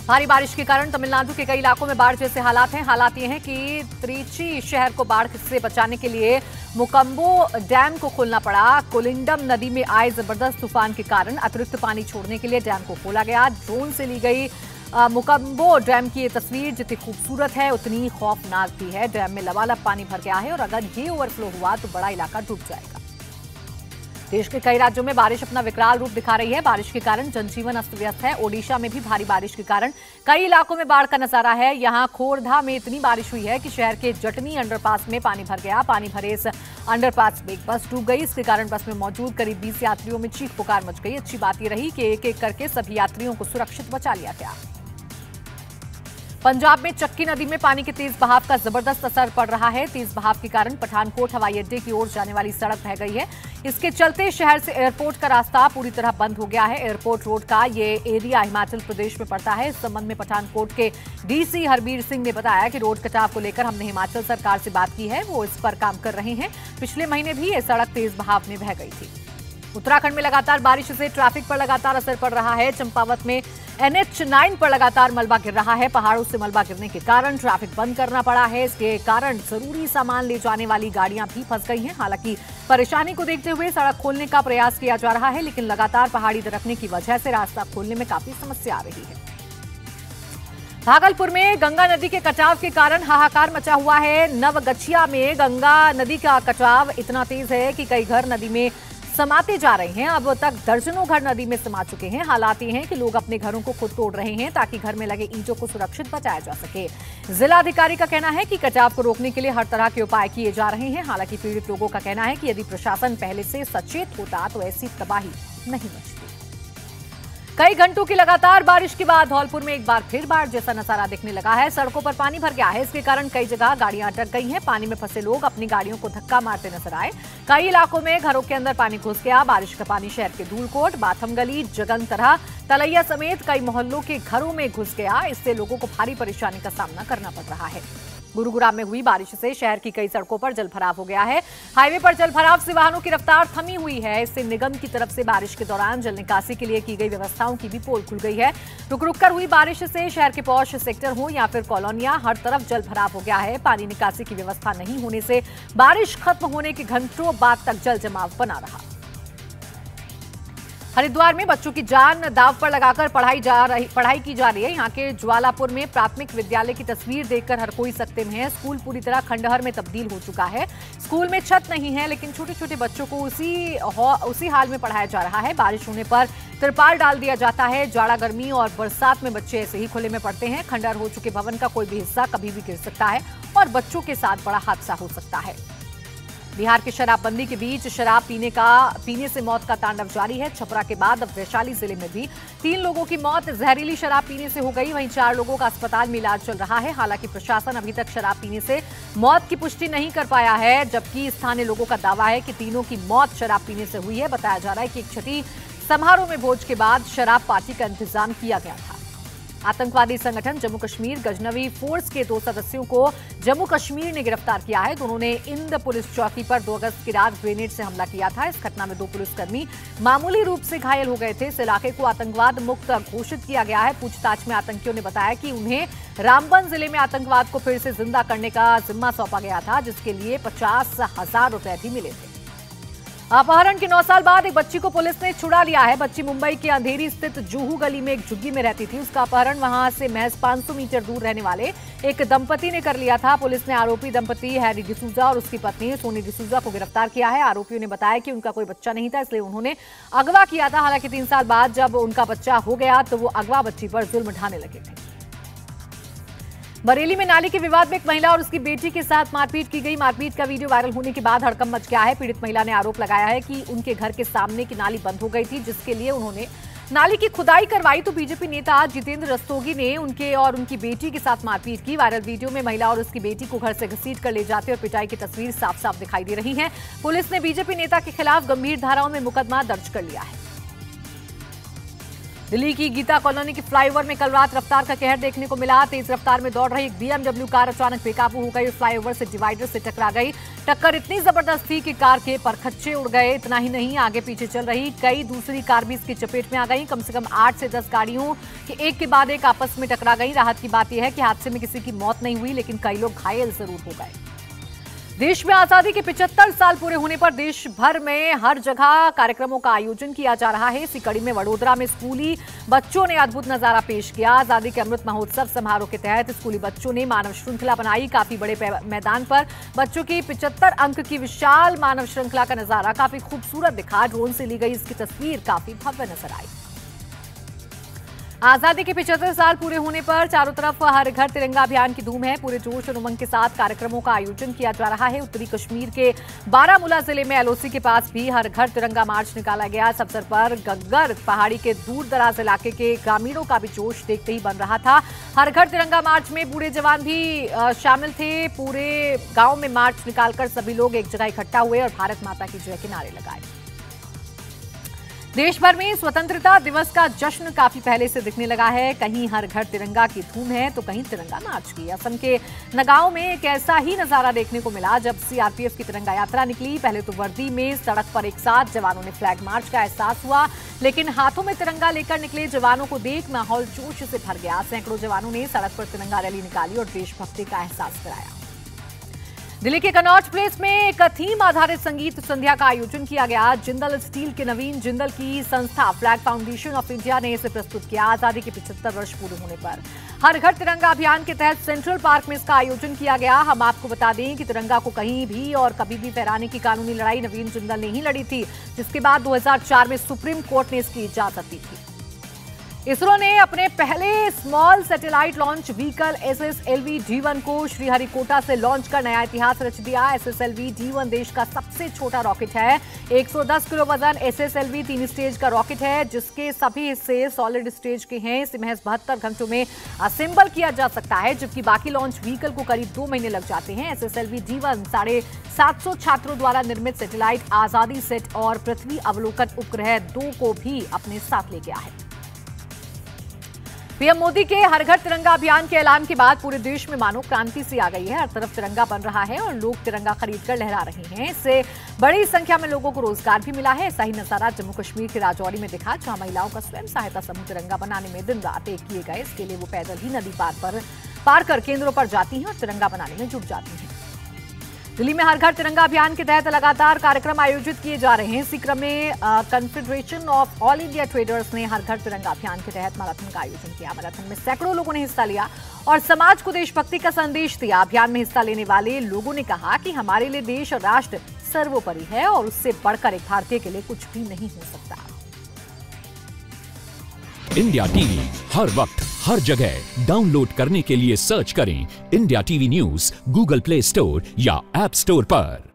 भारी बारिश के कारण तमिलनाडु के कई इलाकों में बाढ़ जैसे हालात हैं। हालात ये हैं कि त्रिची शहर को बाढ़ से बचाने के लिए मुकम्बो डैम को खोलना पड़ा। कोलिंडम नदी में आए जबरदस्त तूफान के कारण अतिरिक्त पानी छोड़ने के लिए डैम को खोला गया। ड्रोन से ली गई मुकम्बो डैम की ये तस्वीर जितनी खूबसूरत है उतनी खौफनाक भी है। डैम में लबालब पानी भर गया है और अगर ये ओवरफ्लो हुआ तो बड़ा इलाका डूब जाएगा। देश के कई राज्यों में बारिश अपना विकराल रूप दिखा रही है। बारिश के कारण जनजीवन अस्त व्यस्त है। ओडिशा में भी भारी बारिश के कारण कई इलाकों में बाढ़ का नजारा है। यहां खोरधा में इतनी बारिश हुई है कि शहर के जटनी अंडरपास में पानी भर गया। पानी भरे इस अंडरपास में एक बस डूब गई। इसके कारण बस में मौजूद करीब 20 यात्रियों में चीख पुकार मच गई। अच्छी बात यह रही कि एक एक करके सभी यात्रियों को सुरक्षित बचा लिया गया। पंजाब में चक्की नदी में पानी के तेज बहाव का जबरदस्त असर पड़ रहा है। तेज बहाव के कारण पठानकोट हवाई अड्डे की ओर जाने वाली सड़क बह गई है। इसके चलते शहर से एयरपोर्ट का रास्ता पूरी तरह बंद हो गया है। एयरपोर्ट रोड का ये एरिया हिमाचल प्रदेश में पड़ता है। इस संबंध में पठानकोट के डीसी हरबीर सिंह ने बताया कि रोड कटाव को लेकर हमने हिमाचल सरकार से बात की है, वो इस पर काम कर रहे हैं। पिछले महीने भी ये सड़क तेज बहाव में बह गई थी। उत्तराखंड में लगातार बारिश से ट्रैफिक पर लगातार असर पड़ रहा है। चंपावत में NH9 पर लगातार मलबा गिर रहा है। पहाड़ों से मलबा गिरने के कारण ट्रैफिक बंद करना पड़ा है। इसके कारण जरूरी सामान ले जाने वाली गाड़ियां भी फंस गई हैं। हालांकि परेशानी को देखते हुए सड़क खोलने का प्रयास किया जा रहा है, लेकिन लगातार पहाड़ी दरकने की वजह से रास्ता खोलने में काफी समस्या आ रही है। भागलपुर में गंगा नदी के कटाव के कारण हाहाकार मचा हुआ है। नवगछिया में गंगा नदी का कटाव इतना तेज है कि कई घर नदी में समाते जा रहे हैं। अब तक दर्जनों घर नदी में समा चुके हैं। हालात ये हैं कि लोग अपने घरों को खुद तोड़ रहे हैं ताकि घर में लगे ईंटों को सुरक्षित बचाया जा सके। जिलाधिकारी का कहना है कि कटाव को रोकने के लिए हर तरह के उपाय किए जा रहे हैं। हालांकि पीड़ित लोगों का कहना है कि यदि प्रशासन पहले से सचेत होता तो ऐसी तबाही नहीं बचती। कई घंटों की लगातार बारिश के बाद धौलपुर में एक बार फिर बाढ़ जैसा नजारा दिखने लगा है। सड़कों पर पानी भर गया है। इसके कारण कई जगह गाड़ियां अटक गई हैं। पानी में फंसे लोग अपनी गाड़ियों को धक्का मारते नजर आए। कई इलाकों में घरों के अंदर पानी घुस गया। बारिश का पानी शहर के धूलकोट, बाथम गली, जगनतरा, तलैया समेत कई मोहल्लों के घरों में घुस गया। इससे लोगों को भारी परेशानी का सामना करना पड़ रहा है। गुरुग्राम में हुई बारिश से शहर की कई सड़कों पर जलभराव हो गया है। हाईवे पर जलभराव से वाहनों की रफ्तार थमी हुई है। इससे निगम की तरफ से बारिश के दौरान जल निकासी के लिए की गई व्यवस्थाओं की भी पोल खुल गई है। रुक रुक कर हुई बारिश से शहर के पॉश सेक्टर हो या फिर कॉलोनियां, हर तरफ जलभराव हो गया है। पानी निकासी की व्यवस्था नहीं होने से बारिश खत्म होने के घंटों बाद तक जल जमाव बना रहा। हरिद्वार में बच्चों की जान दांव पर लगाकर पढ़ाई की जा रही है। यहाँ के ज्वालापुर में प्राथमिक विद्यालय की तस्वीर देखकर हर कोई सकते में है। स्कूल पूरी तरह खंडहर में तब्दील हो चुका है। स्कूल में छत नहीं है, लेकिन छोटे छोटे बच्चों को उसी हाल में पढ़ाया जा रहा है। बारिश होने पर तिरपाल डाल दिया जाता है। जाड़ा, गर्मी और बरसात में बच्चे ऐसे ही खुले में पढ़ते हैं। खंडहर हो चुके भवन का कोई भी हिस्सा कभी भी गिर सकता है और बच्चों के साथ बड़ा हादसा हो सकता है। बिहार के शराबबंदी के बीच शराब पीने से मौत का तांडव जारी है। छपरा के बाद अब वैशाली जिले में भी 3 लोगों की मौत जहरीली शराब पीने से हो गई। वहीं 4 लोगों का अस्पताल में इलाज चल रहा है। हालांकि प्रशासन अभी तक शराब पीने से मौत की पुष्टि नहीं कर पाया है, जबकि स्थानीय लोगों का दावा है कि तीनों की मौत शराब पीने से हुई है। बताया जा रहा है कि एक छठी समारोह में भोज के बाद शराब पार्टी का इंतजाम किया गया था। आतंकवादी संगठन जम्मू कश्मीर गजनवी फोर्स के 2 सदस्यों को जम्मू कश्मीर ने गिरफ्तार किया है। दोनों ने इंद पुलिस चौकी पर 2 अगस्त की रात ग्रेनेड से हमला किया था। इस घटना में 2 पुलिसकर्मी मामूली रूप से घायल हो गए थे। इस इलाके को आतंकवाद मुक्त घोषित किया गया है। पूछताछ में आतंकियों ने बताया कि उन्हें रामबन जिले में आतंकवाद को फिर से जिंदा करने का जिम्मा सौंपा गया था, जिसके लिए 50,000 रुपए भी मिले थे। अपहरण के 9 साल बाद एक बच्ची को पुलिस ने छुड़ा लिया है। बच्ची मुंबई के अंधेरी स्थित जूहू गली में एक झुग्गी में रहती थी। उसका अपहरण वहां से महज 500 मीटर दूर रहने वाले एक दंपति ने कर लिया था। पुलिस ने आरोपी दंपति हैरी डिसूजा और उसकी पत्नी सोनी डिसूजा को गिरफ्तार किया है। आरोपियों ने बताया कि उनका कोई बच्चा नहीं था, इसलिए उन्होंने अगवा किया था। हालांकि 3 साल बाद जब उनका बच्चा हो गया तो वो अगवा बच्ची पर जुल्म ढाने लगे थे। बरेली में नाली के विवाद में एक महिला और उसकी बेटी के साथ मारपीट की गई। मारपीट का वीडियो वायरल होने के बाद हड़कंप मच गया है। पीड़ित महिला ने आरोप लगाया है कि उनके घर के सामने की नाली बंद हो गई थी, जिसके लिए उन्होंने नाली की खुदाई करवाई तो बीजेपी नेता जितेंद्र रस्तोगी ने उनके और उनकी बेटी के साथ मारपीट की। वायरल वीडियो में महिला और उसकी बेटी को घर से घसीट कर ले जाते और पिटाई की तस्वीर साफ साफ दिखाई दे रही है। पुलिस ने बीजेपी नेता के खिलाफ गंभीर धाराओं में मुकदमा दर्ज कर लिया है। दिल्ली की गीता कॉलोनी के फ्लाईओवर में कल रात रफ्तार का कहर देखने को मिला। तेज रफ्तार में दौड़ रही एक BMW कार अचानक बेकाबू हो गई। फ्लाईओवर से डिवाइडर से टकरा गई। टक्कर इतनी जबरदस्त थी कि कार के परखच्चे उड़ गए। इतना ही नहीं, आगे पीछे चल रही कई दूसरी कार भी इसकी चपेट में आ गई। कम से कम 8 से 10 गाड़ियों के एक के बाद एक आपस में टकरा गई। राहत की बात यह है कि हादसे में किसी की मौत नहीं हुई, लेकिन कई लोग घायल जरूर हो गए। देश में आजादी के 75 साल पूरे होने पर देश भर में हर जगह कार्यक्रमों का आयोजन किया जा रहा है। इसी कड़ी में वडोदरा में स्कूली बच्चों ने अद्भुत नजारा पेश किया। आजादी के अमृत महोत्सव समारोह के तहत स्कूली बच्चों ने मानव श्रृंखला बनाई। काफी बड़े मैदान पर बच्चों की 75 अंक की विशाल मानव श्रृंखला का नजारा काफी खूबसूरत दिखा। ड्रोन से ली गई इसकी तस्वीर काफी भव्य नजर आई। आजादी के 75 साल पूरे होने पर चारों तरफ हर घर तिरंगा अभियान की धूम है। पूरे जोश और उमंग के साथ कार्यक्रमों का आयोजन किया जा रहा है। उत्तरी कश्मीर के बारामूला जिले में LOC के पास भी हर घर तिरंगा मार्च निकाला गया। इस अवसर पर गग्गर पहाड़ी के दूर दराज इलाके के ग्रामीणों का भी जोश देखते ही बन रहा था। हर घर तिरंगा मार्च में बूढ़े जवान भी शामिल थे। पूरे गांव में मार्च निकालकर सभी लोग एक जगह इकट्ठा हुए और भारत माता की जय के नारे लगाए। देश भर में स्वतंत्रता दिवस का जश्न काफी पहले से दिखने लगा है। कहीं हर घर तिरंगा की धूम है तो कहीं तिरंगा मार्च की। असम के नगांव में एक ऐसा ही नजारा देखने को मिला जब CRPF की तिरंगा यात्रा निकली। पहले तो वर्दी में सड़क पर एक साथ जवानों ने फ्लैग मार्च का एहसास हुआ, लेकिन हाथों में तिरंगा लेकर निकले जवानों को देख माहौल जोश से भर गया। सैकड़ों जवानों ने सड़क पर तिरंगा रैली निकाली और देशभक्ति का एहसास कराया। दिल्ली के कनॉट प्लेस में एक थीम आधारित संगीत संध्या का आयोजन किया गया। जिंदल स्टील के नवीन जिंदल की संस्था फ्लैग फाउंडेशन ऑफ इंडिया ने इसे प्रस्तुत किया। आजादी के 75 वर्ष पूरे होने पर हर घर तिरंगा अभियान के तहत सेंट्रल पार्क में इसका आयोजन किया गया। हम आपको बता दें कि तिरंगा को कहीं भी और कभी भी फहराने की कानूनी लड़ाई नवीन जिंदल ने ही लड़ी थी, जिसके बाद 2004 में सुप्रीम कोर्ट ने इसकी इजाजत दी थी। इसरो ने अपने पहले small satellite launch vehicle SSLV D1 को श्रीहरिकोटा से लॉन्च कर नया इतिहास रच दिया। SSLV D1 देश का सबसे छोटा रॉकेट है। 110 किलो वजन SSLV 3 स्टेज का रॉकेट है, जिसके सभी हिस्से सॉलिड स्टेज के हैं। इसे महज 72 घंटों में असेंबल किया जा सकता है, जबकि बाकी लॉन्च व्हीकल को करीब 2 महीने लग जाते हैं। SSLV D1 750 छात्रों द्वारा निर्मित सैटेलाइट आजादी सेट और पृथ्वी अवलोकन उपग्रह 2 को भी अपने साथ ले गया है। पीएम मोदी के हर घर तिरंगा अभियान के ऐलान के बाद पूरे देश में मानो क्रांति सी आ गई है। हर तरफ तिरंगा बन रहा है और लोग तिरंगा खरीदकर लहरा रहे हैं। इससे बड़ी संख्या में लोगों को रोजगार भी मिला है। ऐसा ही नजारा जम्मू कश्मीर के राजौरी में दिखा, जहां महिलाओं का स्वयं सहायता समूह तिरंगा बनाने में दिन रात एक किए गए। इसके लिए वो पैदल ही नदी पार कर केंद्रों पर जाती हैं और तिरंगा बनाने में जुट जाती हैं। दिल्ली में हर घर तिरंगा अभियान के तहत लगातार कार्यक्रम आयोजित किए जा रहे हैं। इसी क्रम में confederation of all India traders ने हर घर तिरंगा अभियान के तहत मैराथन का आयोजन किया। मैराथन में सैकड़ों लोगों ने हिस्सा लिया और समाज को देशभक्ति का संदेश दिया। अभियान में हिस्सा लेने वाले लोगों ने कहा कि हमारे लिए देश और राष्ट्र सर्वोपरि है और उससे बढ़कर एक भारतीय के लिए कुछ भी नहीं हो सकता। इंडिया टीवी हर वक्त हर जगह डाउनलोड करने के लिए सर्च करें India TV news Google play store या ऐप स्टोर पर।